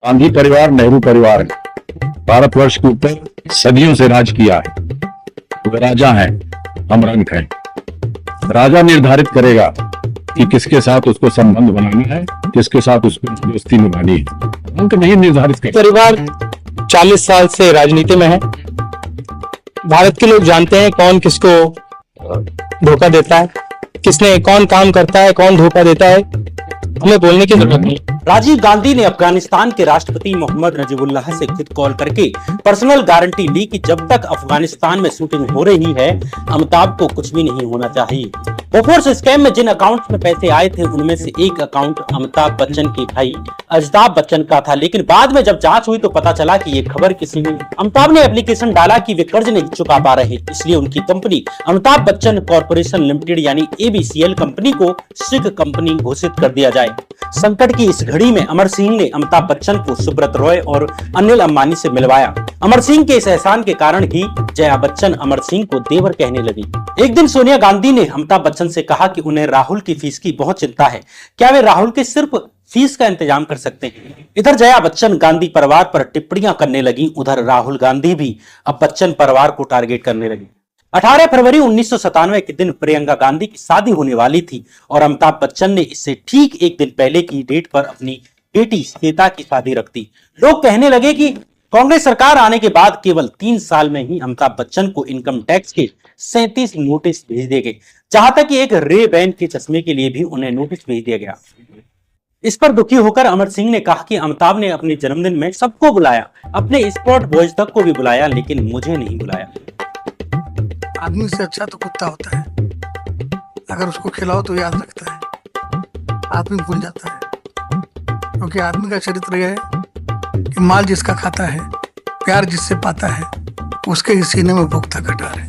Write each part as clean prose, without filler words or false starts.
गांधी परिवार नेहरू परिवार ने भारतवर्ष के ऊपर सदियों से राज किया है। वे राजा हैं, हम रंक हैं। राजा निर्धारित करेगा कि किसके साथ उसको संबंध बनाना है, किसके साथ उसको दोस्ती निभानी है। रंक नहीं निर्धारित करेगा। परिवार 40 साल से राजनीति में है। भारत के लोग जानते हैं कौन किसको धोखा देता है, किसने कौन काम करता है, कौन धोखा देता है। हमें बोलने की जरूरत नहीं। राजीव गांधी ने अफगानिस्तान के राष्ट्रपति मोहम्मद नजीबुल्लाह से खुद कॉल करके पर्सनल गारंटी ली कि जब तक अफगानिस्तान में शूटिंग हो रही है अमिताभ को कुछ भी नहीं होना चाहिए। बोफोर्स स्कैम में जिन अकाउंट्स में पैसे आए थे उनमें से एक अकाउंट अमिताभ बच्चन के भाई अजताब बच्चन का था, लेकिन बाद में जब जांच हुई तो पता चला कि ये खबर किसी ने अमिताभ ने एप्लीकेशन डाला कि वे कर्ज नहीं चुका पा रहे, इसलिए उनकी company Amitabh Bachchan corporation limited यानी एबीसीएल कंपनी को सिख कंपनी घोषित कर दिया जाए। संकट की इस घड़ी में अमर सिंह ने अमिताभ बच्चन को सुब्रत रॉय और अनिल अंबानी से मिलवाया। अमर सिंह के इस एहसान के कारण ही जया बच्चन अमर सिंह को देवर कहने लगी। एक दिन सोनिया गांधी ने अमिताभ बच्चन से कहा कि उन्हें राहुल की फीस की बहुत चिंता है, क्या वे राहुल के सिर्फ फीस का इंतजाम कर सकते हैं। इधर जया बच्चन गांधी परिवार पर टिप्पणियां करने लगी, उधर राहुल गांधी भी अब बच्चन परिवार को टारगेट करने लगी। 18 फरवरी 1997 के दिन प्रियंका गांधी की शादी होने वाली थी और अमिताभ बच्चन ने इससे ठीक एक दिन पहले की डेट पर अपनी बेटी श्वेता की शादी रख दी। लोग कहने लगे कि कांग्रेस सरकार आने के बाद केवल 3 साल में ही अमिताभ बच्चन को इनकम टैक्स के 37 नोटिस भेज दिए गए, जहां तक कि एक रे बैन के चश्मे के लिए भी उन्हें नोटिस भेज दिया गया। इस पर दुखी होकर अमर सिंह ने कहा कि अमिताभ ने अपने जन्मदिन में सबको बुलाया, अपने स्पॉट बॉयज तक को भी बुलाया, लेकिन मुझे नहीं बुलाया। आदमी से अच्छा तो कुत्ता होता है, अगर उसको खिलाओ तो याद रखता है, आदमी भूल जाता है। क्योंकि आदमी का चरित्र यह है कि माल जिसका खाता है, प्यार जिससे पाता है, उसके ही सीने में भूख का कटार है।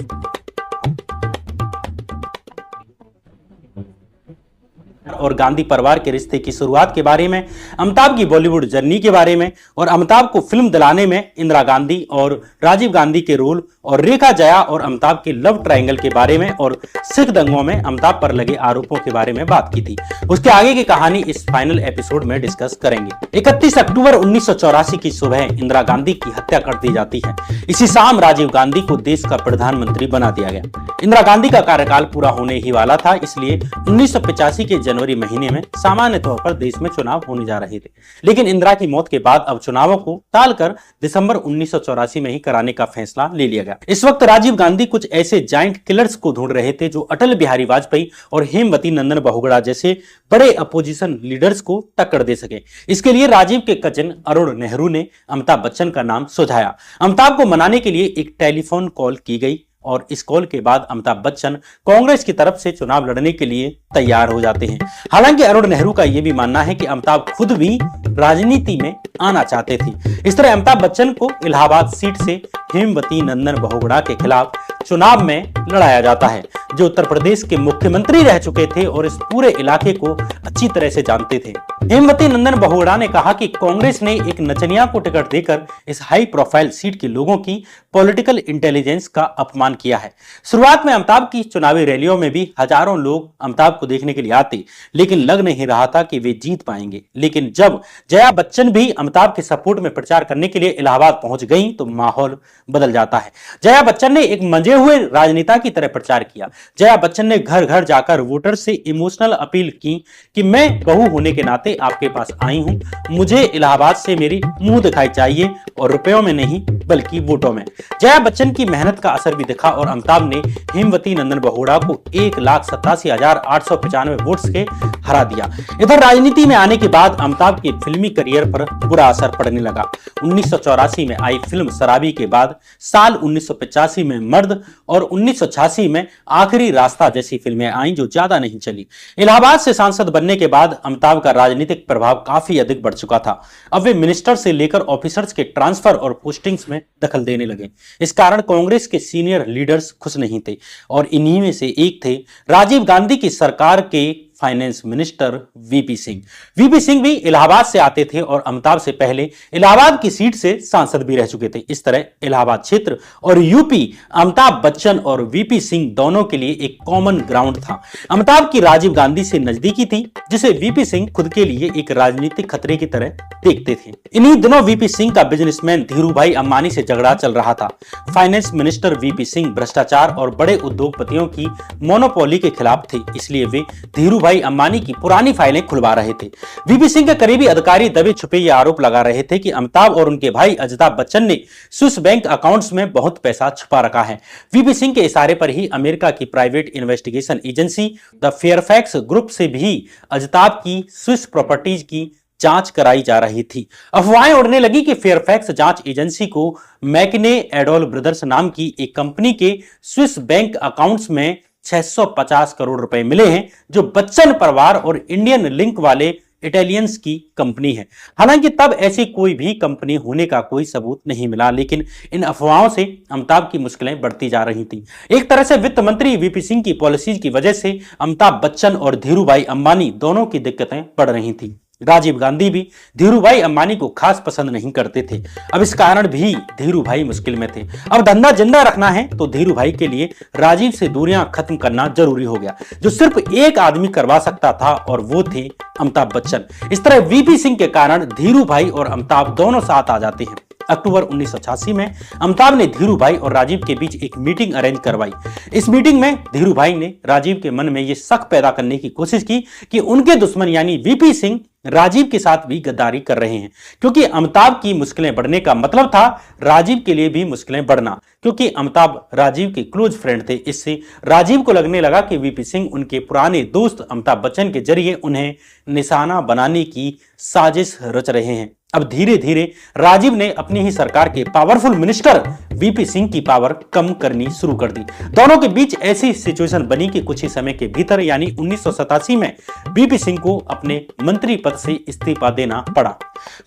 और गांधी परिवार के रिश्ते की शुरुआत के बारे में, अमिताभ की बॉलीवुड जर्नी के बारे में और अमिताभ को फिल्म दिलाने में इंदिरा गांधी और राजीव गांधी के रोल और रेखा जया और अमिताभ के लव ट्रायंगल के बारे में और सिख दंगों में अमिताभ पर लगे आरोपों के बारे में बात की थी। उसके आगे की कहानी इस फाइनल एपिसोड में डिस्कस करेंगे। 31 अक्टूबर 1984 की सुबह इंदिरा गांधी की हत्या कर दी जाती है। इसी शाम राजीव गांधी को देश का प्रधानमंत्री बना दिया गया। इंदिरा गांधी का कार्यकाल पूरा होने ही वाला था, इसलिए 1985 के जनवरी महीने में सामान्य तौर पर देश में चुनाव होने जा रहे थे, लेकिन इंदिरा की मौत के बाद अब चुनावों को टालकर दिसंबर 1984 में ही कराने का फैसला ले लिया गया। इस वक्त राजीव गांधी कुछ ऐसे जायंट किलर्स को ढूंढ रहे थे जो अटल बिहारी वाजपेयी और हेमवती नंदन बहुगुणा जैसे बड़े अपोजिशन लीडर्स को टक्कर दे सके। इसके लिए राजीव के कजिन अरुण नेहरू ने अमिताभ बच्चन का नाम सुझाया। अमिताभ को मनाने के लिए एक टेलीफोन कॉल की गई और इस कॉल के बाद अमिताभ बच्चन कांग्रेस की तरफ से चुनाव लड़ने के लिए तैयार हो जाते हैं। हालांकि अरुण नेहरू का यह भी मानना है कि अमिताभ खुद भी राजनीति में आना चाहते थे। इस तरह अमिताभ बच्चन को इलाहाबाद सीट से हेमवती नंदन बहुगुणा के खिलाफ चुनाव में लड़ाया जाता है, जो उत्तर प्रदेश के मुख्यमंत्री रह चुके थे और इस पूरे इलाके को अच्छी तरह से जानते थे। हेमवती नंदन बहुगुणा ने कहा कि कांग्रेस ने एक नचनिया को टिकट देकर इस हाई प्रोफाइल सीट के लोगों की पॉलिटिकल इंटेलिजेंस का अपमान किया है। शुरुआत में अमिताभ की चुनावी रैलियों में भी हजारों लोग अमिताभ को देखने के लिए आते, लेकिन लग नहीं रहा था कि वे जीत पाएंगे। लेकिन जब जया बच्चन भी अमिताभ के सपोर्ट में प्रचार करने के लिए इलाहाबाद पहुंच गई तो माहौल बदल जाता है। जया बच्चन ने एक मंजे हुए राजनेता की तरह प्रचार किया। जया बच्चन ने घर घर जाकर वोटर से इमोशनल अपील की कि मैं बहू होने के नाते आपके पास आई हूं, मुझे इलाहाबाद से मेरी मुंह दिखाई चाहिए और रुपयों में नहीं बल्कि वोटों में। जया बच्चन की मेहनत का असर भी दिखा और अमिताभ ने हेमवती नंदन बहुगुणा को 1,87,895 वोट्स के हरा दिया। इधर राजनीति में आने के बाद अमिताभ के फिल्मी करियर पर बुरा असर पड़ने लगा। 1984 में आई फिल्म शराबी के बाद साल 1985 में मर्द और 1986 में आखिरी रास्ता जैसी फिल्में आईं जो ज्यादा नहीं चली। इलाहाबाद से सांसद बनने के बाद अमिताभ का राजनीतिक प्रभाव काफी अधिक बढ़ चुका था। अब वे मिनिस्टर से लेकर ऑफिसर्स के ट्रांसफर और पोस्टिंग्स में दखल देने लगे। इस कारण कांग्रेस के सीनियर लीडर्स खुश नहीं थे और इन्हीं में से एक थे राजीव गांधी की सरकार के finance minister VP Singh. VP Singh भी इलाहाबाद से आते थे और अमिताभ से पहले इलाहाबाद की सीट से सांसद भी रह चुके थे। इस तरह इलाहाबाद क्षेत्र और यूपी अमिताभ बच्चन और वीपी सिंह दोनों के लिए एक कॉमन ग्राउंड था। अमिताभ की राजीव गांधी से नजदीकी थी, जिसे वीपी सिंह खुद के लिए एक राजनीतिक खतरे की तरह देखते थे। इन्हीं दिनों वीपी सिंह का बिजनेसमैन धीरूभाई अंबानी से झगड़ा चल रहा था। फाइनेंस मिनिस्टर वीपी सिंह भ्रष्टाचार और बड़े उद्योगपतियों की मोनोपोली के खिलाफ थे, इसलिए वे धीरूभाई अंबानी की पुरानी फाइलें खुलवा रहे थे। वीपी सिंह के करीबी अधिकारी दबे छुपे ये आरोप लगा रहे थे कि अमिताभ और उनके भाई अमिताभ बच्चन ने स्विस बैंक अकाउंट्स में बहुत पैसा छुपा रखा है। वीपी सिंह के इशारे पर ही अमेरिका की private investigation agency the Fairfax group से भी अमिताभ की स्विस प्रॉपर्टीज की जांच कराई जा रही थी। अफवाहें उड़ने लगी कि फेयरफैक्स जांच एजेंसी को मैकने एडोल ब्रदर्स नाम की एक कंपनी के स्विस बैंक अकाउंट्स में 650 करोड़ रुपए मिले हैं, जो बच्चन परिवार और इंडियन लिंक वाले इटालियंस की कंपनी है। हालांकि तब ऐसी कोई भी कंपनी होने का कोई सबूत नहीं मिला, लेकिन इन अफवाहों से अमिताभ की मुश्किलें बढ़ती जा रही थी। एक तरह से वित्त मंत्री वीपी सिंह की पॉलिसीज की वजह से अमिताभ बच्चन और धीरूभाई अंबानी दोनों की दिक्कतें बढ़ रही थी। राजीव गांधी भी धीरूभाई अंबानी को खास पसंद नहीं करते थे। अब इस कारण भी धीरूभाई मुश्किल में थे। अब धंधा जिंदा रखना है तो धीरूभाई के लिए राजीव से दूरियां खत्म करना जरूरी हो गया, जो सिर्फ एक आदमी करवा सकता था और वो थे अमिताभ बच्चन। इस तरह वीपी सिंह के कारण धीरूभाई और अमिताभ दोनों साथ आ जाते हैं। अक्टूबर 1986 में अमिताभ ने धीरूभाई और राजीव के बीच एक मीटिंग अरेंज करवाई। इस मीटिंग में धीरूभाई ने राजीव के मन में यह शक पैदा करने की कोशिश की कि उनके दुश्मन यानी वीपी सिंह राजीव के साथ भी गद्दारी कर रहे हैं, क्योंकि अमिताभ की मुश्किलें बढ़ने का मतलब था राजीव के लिए भी मुश्किलें बढ़ना, क्योंकि अमिताभ राजीव के क्लोज फ्रेंड थे। इससे राजीव को लगने लगा कि वीपी सिंह उनके पुराने दोस्त अमिताभ बच्चन के जरिए उन्हें निशाना बनाने की साजिश रच रहे हैं। अब धीरे धीरे राजीव ने अपनी ही सरकार के पावरफुल मिनिस्टर वीपी सिंह की पावर कम करनी शुरू कर दी। दोनों के बीच ऐसी सिचुएशन बनी कि कुछ ही समय के भीतर यानी 1987 में वीपी सिंह को अपने मंत्री पद से इस्तीफा देना पड़ा।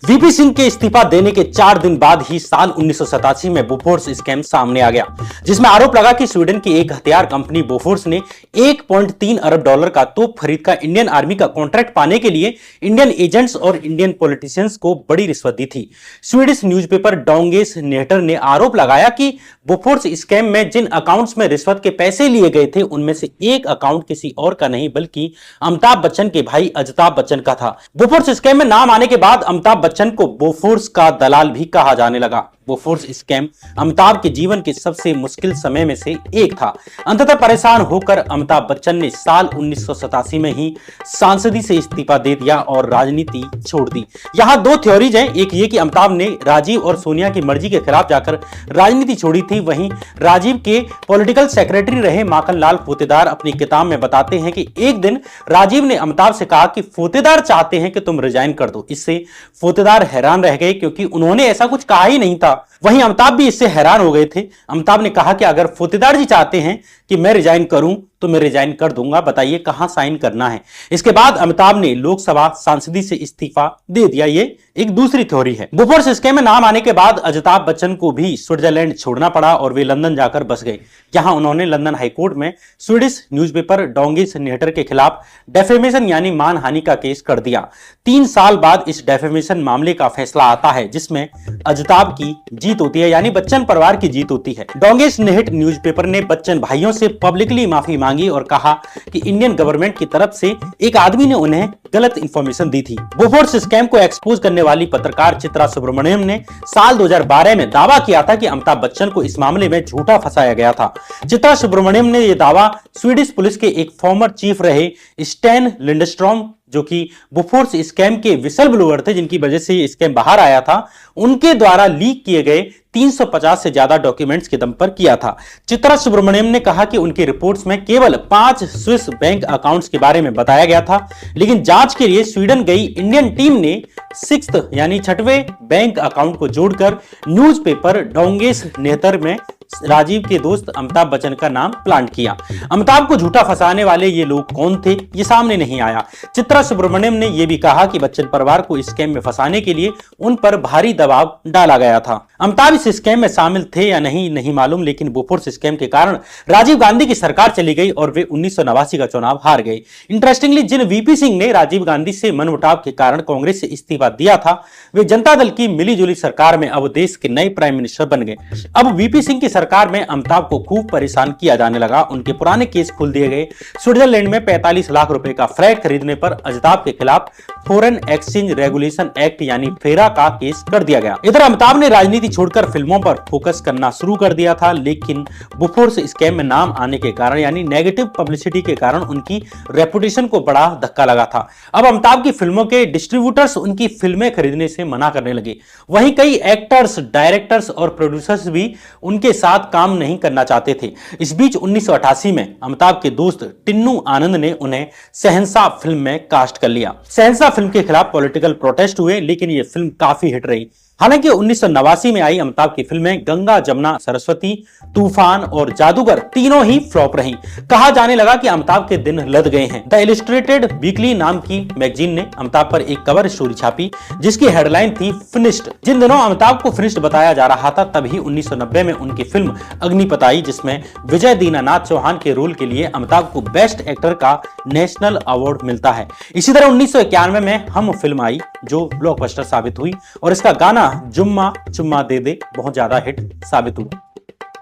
वीपी सिंह के इस्तीफा देने के 4 दिन बाद ही साल 1987 में बोफोर्स स्कैम सामने आ गया, जिसमें आरोप लगा कि स्वीडन की एक हथियार कंपनी बोफोर्स ने 1.3 अरब डॉलर का तोप खरीद का इंडियन आर्मी का कॉन्ट्रैक्ट पाने के लिए इंडियन एजेंट्स और इंडियन पॉलिटिशियंस को बड़ी रिश्वत दी थी। स्वीडिश न्यूज़पेपर डोंगेस नेटर ने आरोप लगाया कि बोफोर्स स्कैम में जिन अकाउंट्स में रिश्वत के पैसे लिए गए थे, उनमें से एक अकाउंट किसी और का नहीं बल्कि अमिताभ बच्चन के भाई अमिताभ बच्चन का था। बोफोर्स स्कैम में नाम आने के बाद अमिताभ बच्चन को बोफोर्स का दलाल भी कहा जाने लगा। बोफोर्स स्कैम अमिताभ के जीवन के सबसे मुश्किल समय में से एक था। अंततः परेशान होकर अमिताभ बच्चन ने साल 1987 में ही सांसदी से इस्तीफा दे दिया और राजनीति छोड़ दी। यहाँ 2 थ्योरीज हैं, एक ये कि अमिताभ ने राजीव और सोनिया की मर्जी के खिलाफ जाकर राजनीति छोड़ी थी। वहीं राजीव के पॉलिटिकल सेक्रेटरी रहे माखनलाल फोतेदार अपनी किताब में बताते हैं कि एक दिन राजीव ने अमिताभ से कहा कि फोतेदार चाहते हैं कि तुम रिजाइन कर दो। इससे फोतेदार हैरान रह गए, क्योंकि उन्होंने ऐसा कुछ कहा ही नहीं था। वहीं अमिताभ भी इससे हैरान हो गए थे। अमिताभ ने कहा कि अगर फोतेदार जी चाहते हैं कि मैं रिजाइन करूं तो मैं रिजाइन कर दूंगा, बताइए कहां साइन करना है। इसके बाद अमिताभ ने लोकसभा सांसदी से इस्तीफा दे दिया। ये एक दूसरी थ्योरी है। बोफोर्स स्कैम में नाम आने के बाद अमिताभ बच्चन को भी स्विट्जरलैंड छोड़ना पड़ा और वे लंदन जाकर बस गए। यहां उन्होंने लंदन हाईकोर्ट में स्वीडिश न्यूज़पेपर डोंगेस नेटर के खिलाफ डेफेमेशन यानी मानहानि का केस कर दिया। 3 साल बाद इस डेफेमेशन मामले का फैसला आता है, जिसमें अमिताभ की जीत होती है, यानी बच्चन परिवार की जीत होती है। डोंगेस नेट न्यूज़पेपर ने बच्चन भाइयों से पब्लिकली माफी मांगी और कहा कि इंडियन गवर्नमेंट की तरफ से एक आदमी ने उन्हें गलत इंफॉर्मेशन दी थी। बोफोर्स स्कैम को एक्सपोज करने वाली पत्रकार चित्रा सुब्रमण्यम ने साल 2012 में दावा किया था कि अमिताभ बच्चन को इस मामले में झूठा फंसाया गया था। चित्रा सुब्रमण्यम ने यह दावा स्वीडिश पुलिस के एक फॉर्मर चीफ रहे स्टैन लिंडस्ट्रॉम, जो कि बोफोर्स स्कैम के विसल ब्लोअर थे, जिनकी वजह से ये स्कैम बाहर आया था, उनके द्वारा लीक किए गए 350 से ज्यादा डॉक्यूमेंट्स के दम पर किया था। चित्रा सुब्रमण्यम ने कहा कि उनकी रिपोर्ट्स में केवल 5 स्विस बैंक अकाउंट्स के बारे में बताया गया था, लेकिन जांच के लिए स्वीडन गई इंडियन टीम ने 6th यानी 6वें बैंक अकाउंट को जोड़कर न्यूज़पेपर डोंगेस नेटर में राजीव के दोस्त अमिताभ बच्चन का नाम प्लांट किया। अमिताभ को झूठा फंसाने वाले ये लोग कौन थे, ये सामने नहीं आया। चित्रा सुब्रमण्यम ने यह भी कहा कि बच्चन परिवार को स्कैम में फंसाने के लिए उन पर भारी दबाव डाला गया था। अमिताभ इस बोफोर्स स्कैम में शामिल थे या नहीं मालूम, लेकिन बोफोर्स स्कैम के कारण राजीव गांधी की सरकार चली गई और वे 1989 का चुनाव हार गए। इंटरेस्टिंगली, जिन वीपी सिंह ने राजीव गांधी से मनमुटाव के कारण कांग्रेस से इस्तीफा दिया था, वे जनता दल की मिलीजुली सरकार में अब देश के नए प्राइम मिनिस्टर बन गए। अब वीपी सिंह की सरकार में अमिताभ को खूब परेशान किया जाने लगा। उनके पुराने केस खुल दिए गए। स्विट्जरलैंड में 45 लाख रुपए का फ्लैट खरीदने पर अमिताभ के खिलाफ फॉरेन एक्सचेंज रेगुलेशन एक्ट यानी फेरा का केस कर दिया गया। इधर अमिताभ ने राजनीति छोड़कर फिल्मों पर फोकस करना शुरू कर दिया था, लेकिन बोफोर्स स्कैम में नाम आने के कारण यानी नेगेटिव पब्लिसिटी के कारण उनकी रेपुटेशन को बड़ा धक्का लगा था। अब अमिताभ की फिल्मों के डिस्ट्रीब्यूटर्स उनकी फिल्में खरीदने से मना करने लगे। वहीं कई एक्टर्स, डायरेक्टर्स और प्रोड्यूसर्स भी उनके साथ काम नहीं करना चाहते थे। इस बीच 1988 में अमिताभ के दोस्त टिन्नू आनंद ने उन्हें शहंशाह फिल्म में कास्ट कर लिया। शहंशाह फिल्म के खिलाफ पॉलिटिकल प्रोटेस्ट हुए, लेकिन यह फिल्म काफी हिट रही। हालांकि 1989 में आई अमिताभ की फिल्में गंगा, जमुना, सरस्वती, तूफान और जादूगर तीनों ही फ्लॉप रहीं। कहा जाने लगा कि अमिताभ के दिन लद गए हैं। द इलस्ट्रेटेड वीकली नाम की मैगजीन ने अमिताभ पर एक कवर स्टोरी छापी जिसकी हेडलाइन थी फिनिश्ड। जिन दिनों अमिताभ को फिनिश्ड बताया जा रहा था, तभी 1990 में उनकी फिल्म अग्निपथ आई, जिसमें विजय दीनानाथ चौहान के रोल के लिए अमिताभ को बेस्ट एक्टर का नेशनल अवार्ड मिलता है। इसी तरह 1991 में हम फिल्म आई जो ब्लॉकबस्टर साबित हुई और इसका गाना जुम्मा चुम्मा दे दे बहुत ज्यादा हिट साबित हुआ।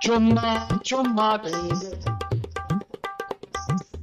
चुम्मा चुम्मा दे दे।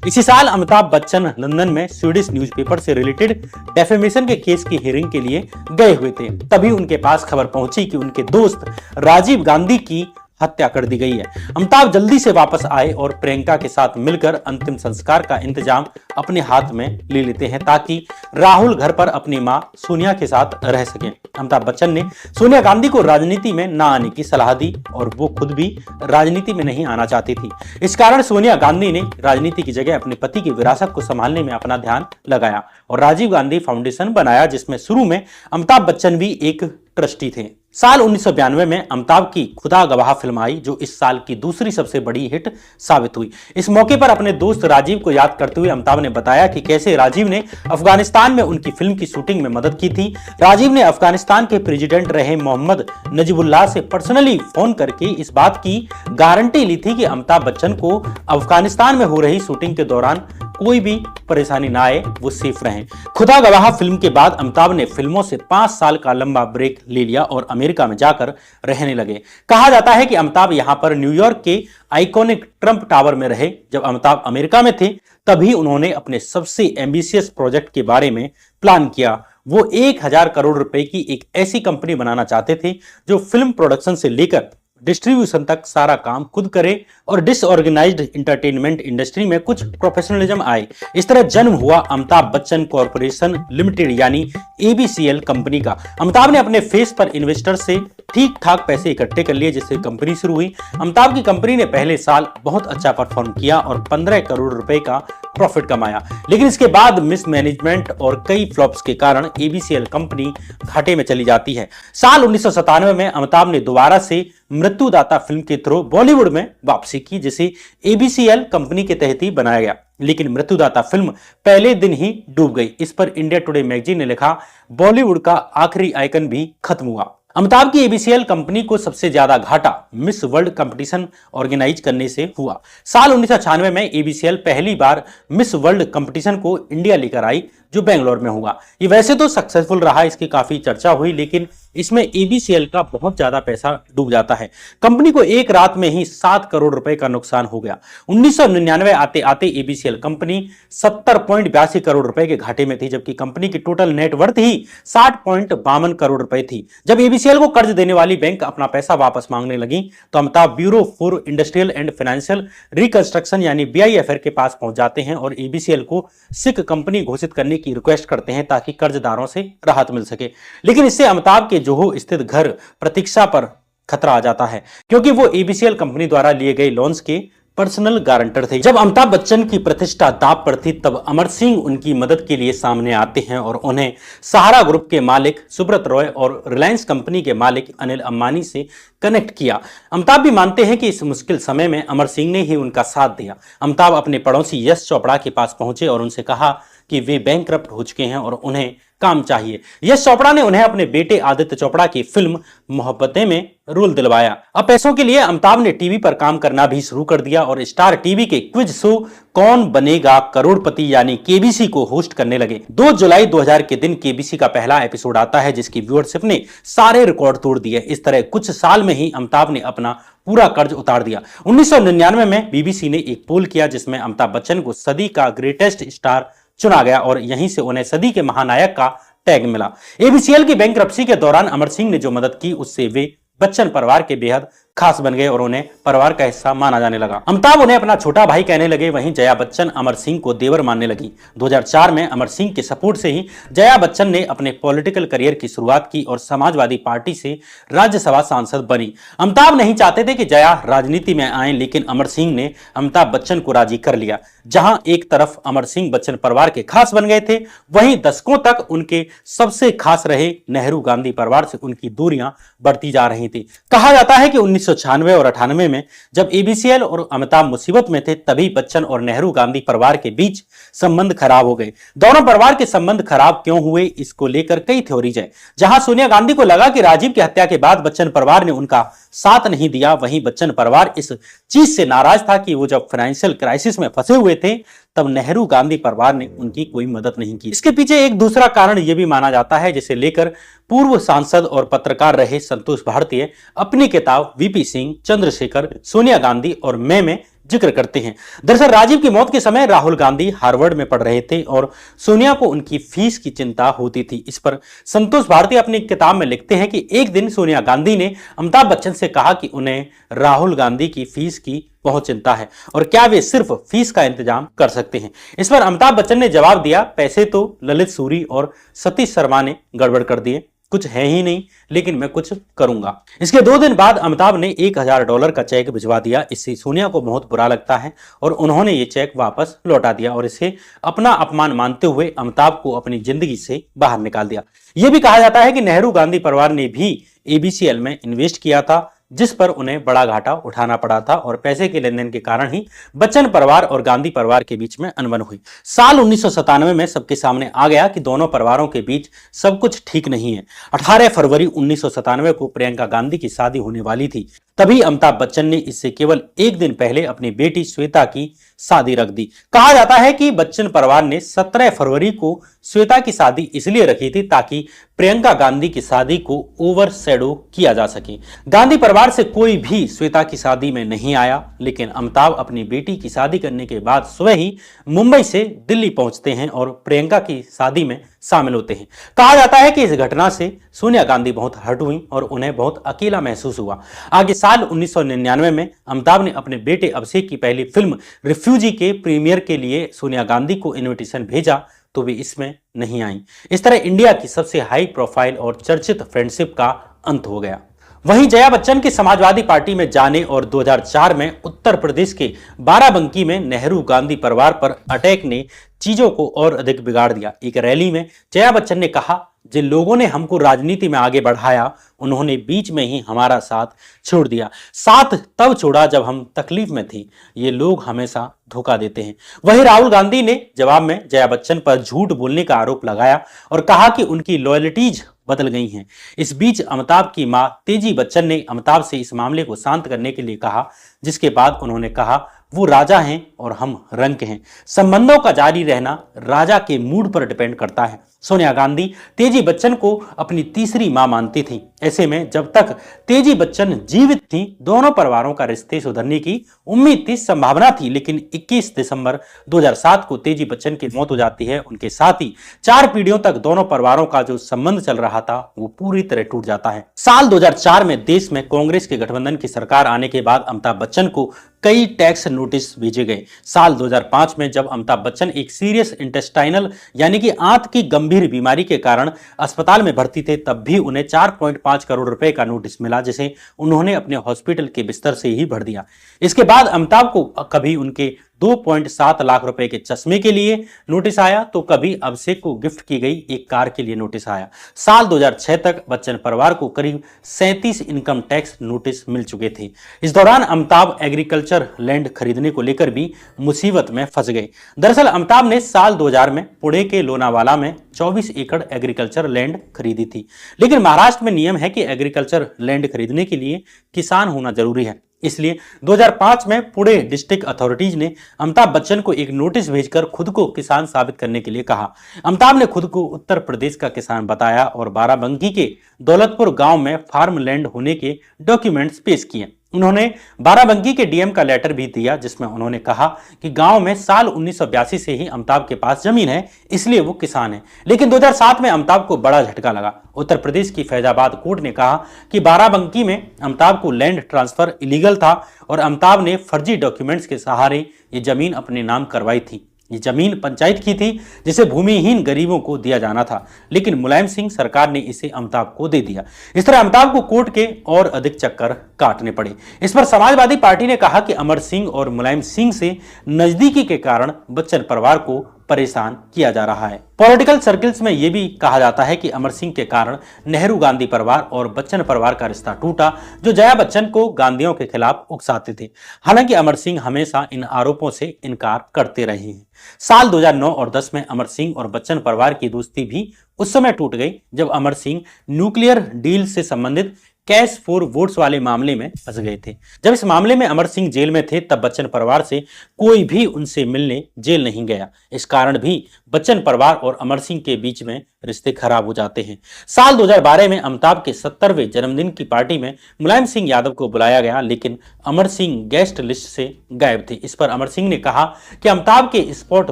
इसी साल अमिताभ बच्चन लंदन में स्वीडिश न्यूज़पेपर से रिलेटेड डेफेमेशन के केस की हियरिंग के लिए गए हुए थे। तभी उनके पास खबर पहुंची कि उनके दोस्त राजीव गांधी की हत्या कर दी गई है। अमिताभ जल्दी से वापस आए और प्रियंका के साथ मिलकर अंतिम संस्कार का इंतजाम अपने हाथ में ले लेते हैं ताकि राहुल घर पर अपनी मां सोनिया के साथ रह सकें। अमिताभ बच्चन ने सोनिया गांधी को राजनीति में न आने की सलाह दी और वो खुद भी राजनीति में नहीं आना चाहती थी। इस कारण सोनिया गांधी ने राजनीति की जगह अपने पति की विरासत को संभालने में अपना ध्यान लगाया और राजीव गांधी फाउंडेशन बनाया, जिसमें शुरू में अमिताभ बच्चन भी एक ट्रस्टी थे। साल 1992 में अमिताभ की खुदा गवाह फिल्म आई जो इस साल की दूसरी सबसे बड़ी हिट साबित हुई। इस मौके पर अपने दोस्त राजीव को याद करते हुए अमिताभ ने बताया कि कैसे राजीव ने अफगानिस्तान में उनकी फिल्म की शूटिंग में मदद की थी। राजीव ने अफगानिस्तान के प्रेसिडेंट रहे मोहम्मद नजीबुल्लाह से पर्सनली फोन करके इस बात की गारंटी ली थी कि अमिताभ बच्चन को अफगानिस्तान में हो रही शूटिंग के दौरान कोई भी परेशानी ना आए, वो सेफ रहें। खुदा गवाह फिल्म के बाद अमिताभ ने फिल्मों से 5 साल का लंबा ब्रेक ले लिया और अमेरिका में जाकर रहने लगे। कहा जाता है कि अमिताभ यहां पर न्यूयॉर्क के आइकॉनिक ट्रंप टावर में रहे। जब अमिताभ अमेरिका में थे तभी उन्होंने अपने सबसे एम्बिशियस प्रोजेक्ट के बारे में प्लान किया। वो 1000 करोड़ रुपए की एक ऐसी कंपनी बनाना चाहते थे जो फिल्म प्रोडक्शन से लेकर डिस्ट्रीब्यूशन तक सारा काम खुद करे और डिसऑर्गेनाइज्ड एंटरटेनमेंट इंडस्ट्री में कुछ प्रोफेशनलिज्म आए। इस तरह जन्म हुआ अमिताभ बच्चन कॉरपोरेशन लिमिटेड यानी ABCL कंपनी का। अमिताभ ने अपने फेस पर इन्वेस्टर से ठीक ठाक पैसे इकट्ठे कर लिए जिससे कंपनी शुरू हुई। अमिताभ की कंपनी ने पहले साल बहुत अच्छा परफॉर्म किया और 15 करोड़ रुपए का प्रॉफिट कमाया, लेकिन इसके बाद मिसमैनेजमेंट और कई फ्लॉप्स के कारण ABCL कंपनी घाटे में चली जाती है। साल 1997 में अमिताभ ने दोबारा से मृत्युदाता फिल्म के थ्रू बॉलीवुड में वापसी की जिसे ABCL कंपनी के तहत ही बनाया गया, लेकिन मृत्युदाता फिल्म पहले दिन ही डूब गई। इस पर इंडिया टुडे मैगजीन ने लिखा, बॉलीवुड का आखिरी आइकन भी खत्म हुआ। अमिताभ की ABCL कंपनी को सबसे ज्यादा घाटा मिस वर्ल्ड कंपटीशन ऑर्गेनाइज करने से हुआ। साल 1996 में ABCL पहली बार मिस वर्ल्ड कंपटीशन को इंडिया लेकर आई जो बेंगलोर में हुआ। ये वैसे तो सक्सेसफुल रहा, इसकी काफी चर्चा हुई, लेकिन इसमें ABCL का बहुत ज्यादा पैसा डूब जाता है। कंपनी को एक रात में ही 7 करोड़ रुपए का नुकसान हो गया। 1999 आते आते ABCL कंपनी 70.82 करोड़ रुपए के घाटे में थी, जबकि कंपनी की टोटल नेटवर्थ ही 60.52 करोड़ रुपए थी। जब ABCL को कर्ज देने वाली बैंक अपना पैसा वापस मांगने लगी तो Amitabh bureau for industrial and financial reconstruction यानी BIFR के पास पहुंच जाते हैं और ABCL को सिक कंपनी घोषित करने की रिक्वेस्ट करते हैं ताकि कर्जदारों से राहत मिल सके। लेकिन इससे अमिताभ के जोहो स्थित घर प्रतीक्षा पर खतरा आ जाता है क्योंकि वो ABCL कंपनी द्वारा लिए गए लोन्स के पर्सनल गारंटर थे। जब अमिताभ बच्चन की प्रतिष्ठा दांव पर थी तब अमर सिंह उनकी मदद के लिए सामने आते हैं और उन्हें सहारा ग्रुप के मालिक सुब्रत रॉय और रिलायंस कंपनी के मालिक अनिल अंबानी से कनेक्ट किया। अमिताभ भी मानते हैं कि इस मुश्किल समय में अमर सिंह ने ही उनका साथ दिया। अमिताभ अपने पड़ोसी यश चोपड़ा के पास पहुंचे और उनसे कहा कि वे बैंकक्रप्ट हो चुके हैं और उन्हें काम चाहिए। यश चोपड़ा ने उन्हें अपने बेटे आदित्य चोपड़ा की फिल्म मोहब्बतें में रोल दिलवाया। अब पैसों के लिए अमिताभ ने टीवी पर काम करना भी शुरू कर दिया और स्टार टीवी के क्विज शो कौन बनेगा करोड़पति यानी केबीसी को होस्ट करने लगे। 2 जुलाई 2000 के दिन केबीसी का पहला एपिसोड आता है जिसकी व्यूअरशिप ने सारे रिकॉर्ड तोड़ दिए। इस तरह कुछ साल में ही अमिताभ ने अपना पूरा कर्ज उतार दिया। 1999 में बीबीसी ने एक पोल किया जिसमें अमिताभ बच्चन को सदी का ग्रेटेस्ट स्टार चुना गया और यहीं से उन्हें सदी के महानायक का टैग मिला। एबीसीएल की बैंकरप्सी के दौरान अमर सिंह ने जो मदद की उससे वे बच्चन परिवार के बेहद खास बन गए और उन्हें परिवार का हिस्सा माना जाने लगा। अमिताभ उन्हें अपना छोटा भाई कहने लगे, वहीं जया बच्चन अमर सिंह को देवर मानने लगी। 2004 में अमर सिंह के सपोर्ट से ही जया बच्चन ने अपने पॉलिटिकल करियर की शुरुआत की और समाजवादी पार्टी से राज्यसभा सांसद बनी। अमिताभ नहीं चाहते थे कि जया राजनीति में आए, लेकिन अमर सिंह ने अमिताभ बच्चन को राजी कर लिया। जहां एक तरफ अमर सिंह बच्चन परिवार के खास बन गए थे, वहीं दशकों तक उनके सबसे खास रहे नेहरू गांधी परिवार से उनकी दूरियां बढ़ती जा रही थी। कहा जाता है कि 1996 और 98 में जब एबीसीएल और अमिताभ मुसीबत में थे तभी बच्चन और नेहरू गांधी परिवार के बीच संबंध खराब हो गए। दोनों परिवार के संबंध खराब क्यों हुए इसको लेकर कई थ्योरीज है। जहां सोनिया गांधी को लगा कि राजीव की हत्या के बाद बच्चन परिवार ने उनका साथ नहीं दिया, वहीं बच्चन परिवार इस चीज से नाराज था कि वो जब फाइनेंशियल क्राइसिस में फंसे हुए थे तब नेहरू गांधी परिवार ने उनकी कोई मदद नहीं की। इसके पीछे एक दूसरा कारण यह भी माना जाता है जिसे लेकर पूर्व सांसद और पत्रकार रहे संतोष भारतीय अपनी किताब वीपी सिंह, चंद्रशेखर, सोनिया गांधी और मैं में जिक्र करते हैं। दरअसल राजीव की मौत के समय राहुल गांधी हार्वर्ड में पढ़ रहे थे और सोनिया को उनकी फीस की चिंता होती थी। इस पर संतोष भारती अपनी किताब में लिखते हैं कि एक दिन सोनिया गांधी ने अमिताभ बच्चन से कहा कि उन्हें राहुल गांधी की फीस की बहुत चिंता है और क्या वे सिर्फ फीस का इंतजाम कर सकते हैं। इस पर अमिताभ बच्चन ने जवाब दिया, पैसे तो ललित सूरी और सतीश शर्मा ने गड़बड़ कर दिए, कुछ है ही नहीं, लेकिन मैं कुछ करूंगा। इसके 2 दिन बाद अमिताभ ने $1000 का चेक भिजवा दिया। इससे सोनिया को बहुत बुरा लगता है और उन्होंने ये चेक वापस लौटा दिया और इसे अपना अपमान मानते हुए अमिताभ को अपनी जिंदगी से बाहर निकाल दिया। यह भी कहा जाता है कि नेहरू गांधी परिवार ने भी एबीसीएल में इन्वेस्ट किया था जिस पर उन्हें बड़ा घाटा उठाना पड़ा था और पैसे के लेन देन के कारण ही बच्चन परिवार और गांधी परिवार के बीच में अनबन हुई। साल 1997 में सबके सामने आ गया कि दोनों परिवारों के बीच सब कुछ ठीक नहीं है। 18 फरवरी 1997 को प्रियंका गांधी की शादी होने वाली थी, तभी अमिताभ बच्चन ने इससे केवल एक दिन पहले अपनी बेटी श्वेता की शादी रख दी। कहा जाता है कि बच्चन परिवार ने 17 फरवरी को श्वेता की शादी इसलिए रखी थी ताकि प्रियंका गांधी की शादी को ओवरशैडो किया जा सके। गांधी परिवार से कोई भी श्वेता की शादी में नहीं आया, लेकिन अमिताभ अपनी बेटी की शादी करने के बाद सुबह ही मुंबई से दिल्ली पहुंचते हैं और प्रियंका की शादी में शामिल होते हैं। कहा जाता है कि इस घटना से सोनिया गांधी बहुत हर्ट हुई और उन्हें बहुत अकेला महसूस हुआ। आगे साल 1999 में अमिताभ ने अपने बेटे अभिषेक की पहली फिल्म रिफ्यूजी के प्रीमियर के लिए सोनिया गांधी को इनविटेशन भेजा तो वे इसमें नहीं आई। इस तरह इंडिया की सबसे हाई प्रोफाइल और चर्चित फ्रेंडशिप का अंत हो गया। वहीं जया बच्चन के समाजवादी पार्टी में जाने और 2004 में उत्तर प्रदेश के बाराबंकी में नेहरू गांधी परिवार पर अटैक ने चीजों को और अधिक बिगाड़ दिया। एक रैली में जया बच्चन ने कहा, जिन लोगों ने हमको राजनीति में आगे बढ़ाया उन्होंने बीच में ही हमारा साथ छोड़ दिया। साथ तब छोड़ा जब हम तकलीफ में थे। ये लोग हमेशा धोखा देते हैं। वहीं राहुल गांधी ने जवाब में जया बच्चन पर झूठ बोलने का आरोप लगाया और कहा कि उनकी लॉयल्टीज बदल गई हैं। इस बीच अमिताभ की मां तेजी बच्चन ने अमिताभ से इस मामले को शांत करने के लिए कहा, जिसके बाद उन्होंने कहा वो राजा हैं और हम रंक हैं। संबंधों का जारी रहना राजा के मूड पर डिपेंड करता है। सोनिया गांधी तेजी बच्चन को अपनी तीसरी मां मानती थी। ऐसे में जब तक तेजी बच्चन जीवित थी दोनों परिवारों का रिश्ते सुधरने की उम्मीद थी, संभावना थी, लेकिन 21 दिसंबर 2007 को तेजी बच्चन की मौत हो जाती है। उनके साथ ही 4 पीढ़ियों तक दोनों परिवारों का जो संबंध चल रहा था वो पूरी तरह टूट जाता है। साल 2004 में देश में कांग्रेस के गठबंधन की सरकार आने के बाद अमिताभ बच्चन को कई टैक्स नोटिस भेजे गए। साल 2005 में जब अमिताभ बच्चन एक सीरियस इंटेस्टाइनल यानी कि आंत की गंभीर बीमारी के कारण अस्पताल में भर्ती थे, तब भी उन्हें 4.5 करोड़ रुपए का नोटिस मिला, जिसे उन्होंने अपने हॉस्पिटल के बिस्तर से ही भर दिया। इसके बाद अमिताभ को कभी उनके 2.7 लाख रुपए के चश्मे के लिए नोटिस आया तो कभी अभिषेक को गिफ्ट की गई एक कार के लिए नोटिस आया। साल 2006 तक बच्चन परिवार को करीब 37 इनकम टैक्स नोटिस मिल चुके थे। इस दौरान अमिताभ एग्रीकल्चर लैंड खरीदने को लेकर भी मुसीबत में फंस गए। दरअसल अमिताभ ने साल 2000 में पुणे के लोनावाला में 24 एकड़ एग्रीकल्चर लैंड खरीदी थी, लेकिन महाराष्ट्र में नियम है कि एग्रीकल्चर लैंड खरीदने के लिए किसान होना जरूरी है। इसलिए 2005 में पुणे डिस्ट्रिक्ट अथॉरिटीज ने अमिताभ बच्चन को एक नोटिस भेजकर खुद को किसान साबित करने के लिए कहा। अमिताभ ने खुद को उत्तर प्रदेश का किसान बताया और बाराबंकी के दौलतपुर गांव में फार्म लैंड होने के डॉक्यूमेंट्स पेश किए। उन्होंने बाराबंकी के डीएम का लेटर भी दिया जिसमें उन्होंने कहा कि गांव में साल 1982 से ही अमिताभ के पास जमीन है, इसलिए वो किसान है। लेकिन 2007 में अमिताभ को बड़ा झटका लगा। उत्तर प्रदेश की फैजाबाद कोर्ट ने कहा कि बाराबंकी में अमिताभ को लैंड ट्रांसफर इलीगल था और अमिताभ ने फर्जी डॉक्यूमेंट्स के सहारे ये जमीन अपने नाम करवाई थी। ये जमीन पंचायत की थी जिसे भूमिहीन गरीबों को दिया जाना था, लेकिन मुलायम सिंह सरकार ने इसे अमिताभ को दे दिया। इस तरह अमिताभ को कोर्ट के और अधिक चक्कर काटने पड़े। इस पर समाजवादी पार्टी ने कहा कि अमर सिंह और मुलायम सिंह से नजदीकी के कारण बच्चन परिवार को परेशान किया जा रहा है। पॉलिटिकल सर्कल्स में यह भी कहा जाता है कि अमर सिंह के कारण नेहरू गांधी परिवार और बच्चन परिवार का रिश्ता टूटा, जो जया बच्चन को गांधियों के खिलाफ उकसाते थे। हालांकि अमर सिंह हमेशा इन आरोपों से इनकार करते रहे हैं। साल 2009 और 10 में अमर सिंह और बच्चन परिवार की दोस्ती भी उस समय टूट गई जब अमर सिंह न्यूक्लियर डील से संबंधित कैश फॉर वोट्स वाले मामले में फंस गए थे। जब इस मामले में अमर सिंह जेल में थे तब बच्चन परिवार से कोई भी उनसे मिलने जेल नहीं गया। इस कारण भी बच्चन परिवार और अमर सिंह के बीच में रिश्ते खराब हो जाते हैं। साल 2012 में अमिताभ के 70वें जन्मदिन की पार्टी में मुलायम सिंह यादव को बुलाया गया, लेकिन अमर सिंह गेस्ट लिस्ट से गायब थे। इस पर अमर सिंह ने कहा कि अमिताभ के स्पॉट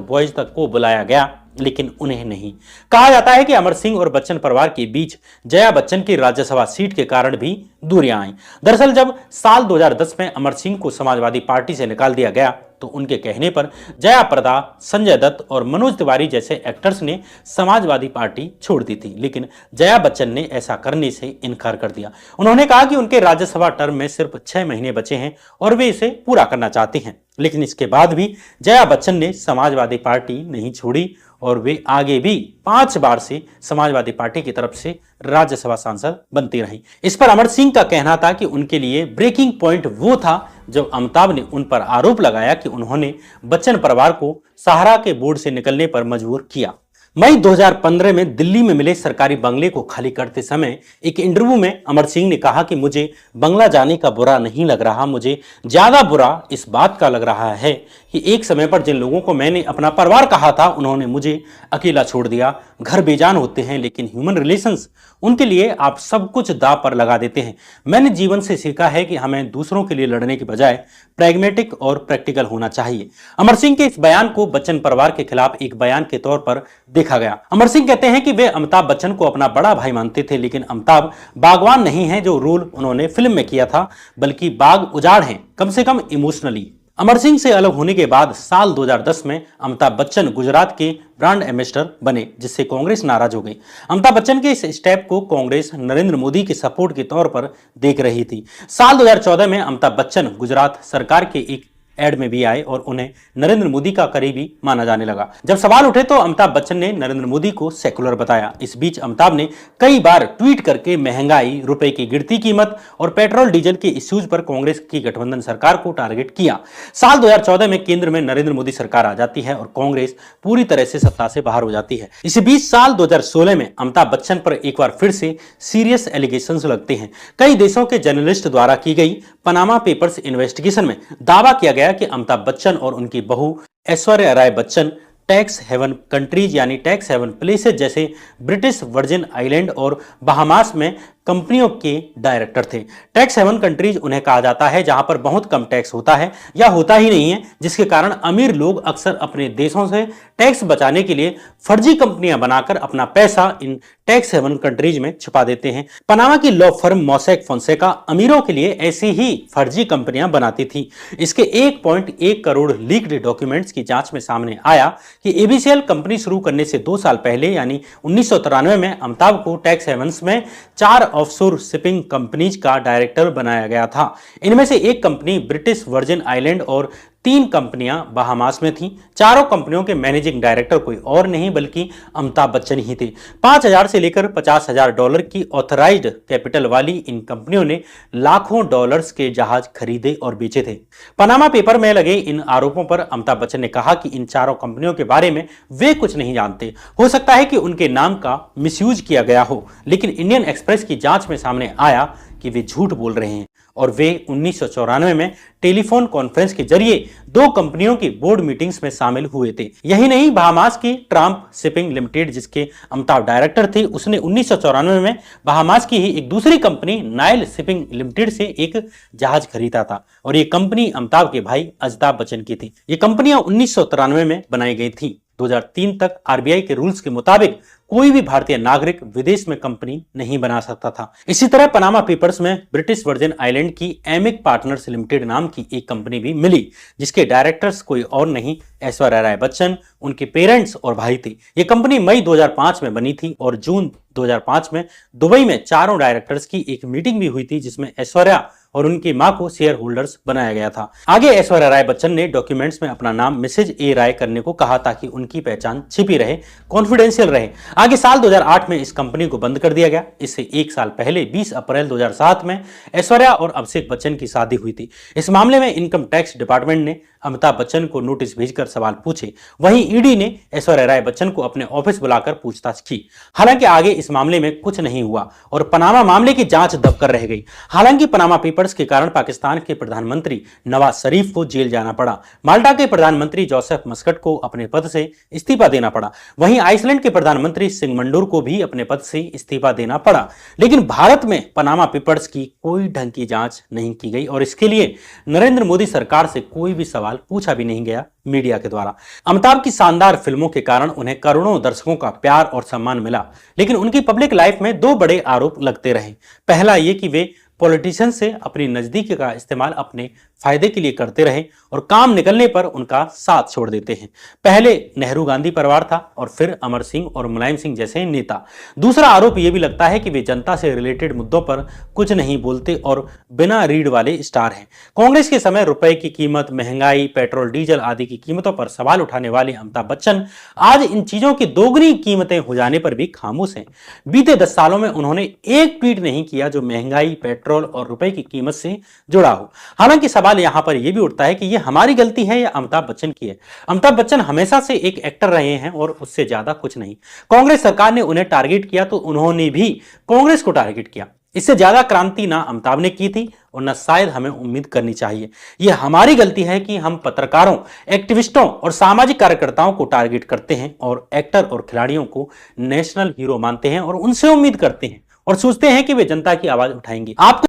बॉयज तक को बुलाया गया, लेकिन उन्हें नहीं। कहा जाता है कि अमर सिंह और बच्चन परिवार के बीच जया बच्चन की राज्यसभा सीट के कारण भी दूरियां आई। दरअसल जब साल 2010 में अमर सिंह को समाजवादी पार्टी से निकाल दिया गया तो उनके कहने पर जया प्रदा, संजय दत्त और मनोज तिवारी जैसे एक्टर्स ने समाजवादी पार्टी छोड़ दी थी, लेकिन जया बच्चन ने ऐसा करने से इनकार कर दिया। उन्होंने कहा कि उनके राज्यसभा टर्म में सिर्फ 6 महीने बचे हैं और वे इसे पूरा करना चाहते हैं। लेकिन इसके बाद भी जया बच्चन ने समाजवादी पार्टी नहीं छोड़ी और वे आगे भी 5 बार से समाजवादी पार्टी की तरफ से राज्यसभा सांसद बनती रही। इस पर अमर सिंह का कहना था कि उनके लिए ब्रेकिंग पॉइंट वो था जब अमिताभ ने उन पर आरोप लगाया कि उन्होंने बच्चन परिवार को सहारा के बोर्ड से निकलने पर मजबूर किया। मई 2015 में दिल्ली में मिले सरकारी बंगले को खाली करते समय एक इंटरव्यू में अमर सिंह ने कहा कि मुझे बंगला जाने का बुरा नहीं लग रहा, मुझे ज्यादा बुरा इस बात का लग रहा है कि एक समय पर जिन लोगों को मैंने अपना परिवार कहा था उन्होंने मुझे अकेला छोड़ दिया। घर बेजान होते हैं लेकिन ह्यूमन रिलेशंस, उनके लिए आप सब कुछ दांव पर लगा देते हैं। मैंने जीवन से सीखा है कि हमें दूसरों के लिए लड़ने के बजाय प्रैग्मेटिक और प्रैक्टिकल होना चाहिए। अमर सिंह के इस बयान को बच्चन परिवार के खिलाफ एक बयान के तौर पर देखा गया। अमर सिंह कहते हैं कि वे अमिताभ बच्चन को अपना बड़ा भाई मानते थे, लेकिन अमिताभ बागवान नहीं है जो रोल उन्होंने फिल्म में किया था, बल्कि बाग उजाड़ हैं, कम से कम इमोशनली। अमर सिंह से अलग होने के बाद साल 2010 में अमिताभ बच्चन गुजरात के ब्रांड एम्बेसडर बने, जिससे कांग्रेस नाराज हो गई। अमिताभ बच्चन के इस स्टेप को कांग्रेस नरेंद्र मोदी के सपोर्ट के तौर पर देख रही थी। साल 2014 में अमिताभ बच्चन गुजरात सरकार के एक एड में भी आए और उन्हें नरेंद्र मोदी का करीबी माना जाने लगा। जब सवाल उठे तो अमिताभ बच्चन ने नरेंद्र मोदी को सेकुलर बताया। इस बीच अमिताभ ने कई बार ट्वीट करके महंगाई, रुपए की गिरती कीमत और पेट्रोल डीजल के इश्यूज पर कांग्रेस की गठबंधन सरकार को टारगेट किया। साल 2014 में केंद्र में नरेंद्र मोदी सरकार आ जाती है और कांग्रेस पूरी तरह से सत्ता से बाहर हो जाती है। इसी बीच साल 2016 में अमिताभ बच्चन पर एक बार फिर से सीरियस एलिगेशंस लगते हैं। कई देशों के जर्नलिस्ट द्वारा की गई पनामा पेपर्स इन्वेस्टिगेशन में दावा किया गया कि अमिताभ बच्चन और उनकी बहू Aishwarya Rai Bachchan tax haven countries यानी टैक्स हेवन प्लेसेस जैसे ब्रिटिश वर्जिन आइलैंड और बहामास में कंपनियों के डायरेक्टर थे। टैक्स हेवन कंट्रीज उन्हें कहा जाता है जहां पर बहुत कम टैक्स होता है या होता ही नहीं है, जिसके कारण अमीर लोग अक्सर अपने देशों से टैक्स बचाने के लिए फर्जी कंपनियां बनाकर अपना पैसा इन टैक्स हेवन कंट्रीज में छुपा देते हैं। पनामा की लॉ फर्म मोसैक फोंसेका अमीरों के लिए ऐसी ही फर्जी कंपनियां बनाती थी। इसके 1.1 करोड़ लीक्ड डॉक्यूमेंट्स की जांच में सामने आया कि एबीसीएल कंपनी शुरू करने से 2 साल पहले यानी 1993 में अमिताभ को टैक्स हेवंस में 4 ऑफशोर शिपिंग कंपनीज का डायरेक्टर बनाया गया था। इनमें से एक कंपनी ब्रिटिश वर्जिन आइलैंड और 3 कंपनियां बहामास में थीं। चारों कंपनियों के मैनेजिंग डायरेक्टर कोई और नहीं बल्कि अमिताभ बच्चन ही थे। 5,000 से लेकर $50,000 की ऑथराइज्ड कैपिटल वाली इन कंपनियों ने लाखों डॉलर्स के जहाज खरीदे और बेचे थे। पनामा पेपर में लगे इन आरोपों पर अमिताभ बच्चन ने कहा कि इन चारों कंपनियों के बारे में वे कुछ नहीं जानते। हो सकता है कि उनके नाम का मिसयूज किया गया हो, लेकिन इंडियन एक्सप्रेस की जांच में सामने आया कि वे झूठ बोल रहे हैं और वे 1994 में टेलीफोन कॉन्फ्रेंस के जरिए 2 कंपनियों की बोर्ड मीटिंग्स में शामिल हुए थे। यही नहीं, बहामास की ट्रम्प शिपिंग लिमिटेड, जिसके अमिताभ डायरेक्टर थे, उसने 1994 में बहामास की ही एक दूसरी कंपनी नाइल शिपिंग लिमिटेड से एक जहाज खरीदा था और ये कंपनी अमिताभ के भाई अमिताभ बच्चन की थी। ये कंपनियां 1993 में बनाई गई थी। 2003 तक आरबीआई के रूल्स के मुताबिक कोई भी भारतीय नागरिक विदेश में कंपनी नहीं बना सकता था। इसी तरह पनामा पेपर्स में ब्रिटिश वर्जिन आइलैंड की एमिक पार्टनर्स लिमिटेड नाम की एक कंपनी भी मिली, जिसके डायरेक्टर्स कोई और नहीं ऐश्वर्या राय बच्चन, उनके पेरेंट्स और भाई थे। यह कंपनी मई 2005 में बनी थी और जून 2005 में दुबई में चारों डायरेक्टर्स की एक मीटिंग भी हुई थी, जिसमें ऐश्वर्या और उनकी मां को शेयर होल्डर्स बनाया गया था। आगे ऐश्वर्या राय बच्चन ने डॉक्यूमेंट्स में अपना नाम मिसेज ए राय करने को कहा ताकि उनकी पहचान छिपी रहे, कॉन्फिडेंशियल रहे। आगे साल 2008 में इस कंपनी को बंद कर दिया गया। इससे 1 साल पहले 20 अप्रैल 2007 में ऐश्वर्या और अभिषेक बच्चन की शादी हुई थी। इस मामले में इनकम टैक्स डिपार्टमेंट ने अमिताभ बच्चन को नोटिस भेजकर सवाल पूछे। वहीं ईडी ने ऐश्वर्या राय बच्चन को अपने ऑफिस बुलाकर पूछताछ की। हालांकि आगे इस मामले में कुछ नहीं हुआ और पनामा मामले की जांच दबकर रह गई। हालांकि पनामा पेपर्स के कारण पाकिस्तान के प्रधानमंत्री नवाज शरीफ को जेल जाना पड़ा। माल्टा के प्रधानमंत्री जोसेफ मस्कट को अपने पद से इस्तीफा देना पड़ा। वहीं आइसलैंड के प्रधानमंत्री सिंगमंडूर को भी अपने पद से इस्तीफा देना पड़ा। लेकिन भारत में पनामा पेपर्स की कोई ढंग की जांच नहीं की गई और इसके लिए नरेंद्र मोदी सरकार से कोई भी सवाल पूछा भी नहीं गया मीडिया के द्वारा। अमिताभ की शानदार फिल्मों के कारण उन्हें करोड़ों दर्शकों का प्यार और सम्मान मिला, लेकिन उनकी पब्लिक लाइफ में 2 बड़े आरोप लगते रहे। पहला ये कि वे पॉलिटिशियन से अपनी नजदीकी का इस्तेमाल अपने फायदे के लिए करते रहे और काम निकलने पर उनका साथ छोड़ देते हैं। पहले नेहरू गांधी परिवार था और फिर अमर सिंह और मुलायम सिंह जैसे नेता। दूसरा आरोप यह भी लगता है कि वे जनता से रिलेटेड मुद्दों पर कुछ नहीं बोलते और बिना रीढ़ वाले स्टार हैं। कांग्रेस के समय रुपए की कीमत, महंगाई, पेट्रोल डीजल आदि की कीमतों पर सवाल उठाने वाले अमिताभ बच्चन आज इन चीजों की दोगुनी कीमतें हो जाने पर भी खामोश हैं। बीते 10 सालों में उन्होंने एक ट्वीट नहीं किया जो महंगाई, पेट्रोल और रुपए की कीमत से जुड़ा हो। हालांकि सवाल यहां पर यह भी उठता है कि यह हमारी गलती है या अमिताभ बच्चन की है। अमिताभ बच्चन हमेशा से एक एक्टर रहे हैं और उससे ज्यादा कुछ नहीं। कांग्रेस सरकार ने उन्हें टारगेट किया तो उन्होंने भी कांग्रेस को टारगेट किया। इससे ज्यादा क्रांति ना अमिताभ ने की थी और न शायद हमें उम्मीद करनी चाहिए। यह हमारी गलती है कि हम पत्रकारों, एक्टिविस्टों और सामाजिक कार्यकर्ताओं को टारगेट करते हैं और एक्टर और खिलाड़ियों को नेशनल हीरो मानते हैं और उनसे उम्मीद करते हैं और सोचते हैं कि वे जनता की आवाज उठाएंगे। आपको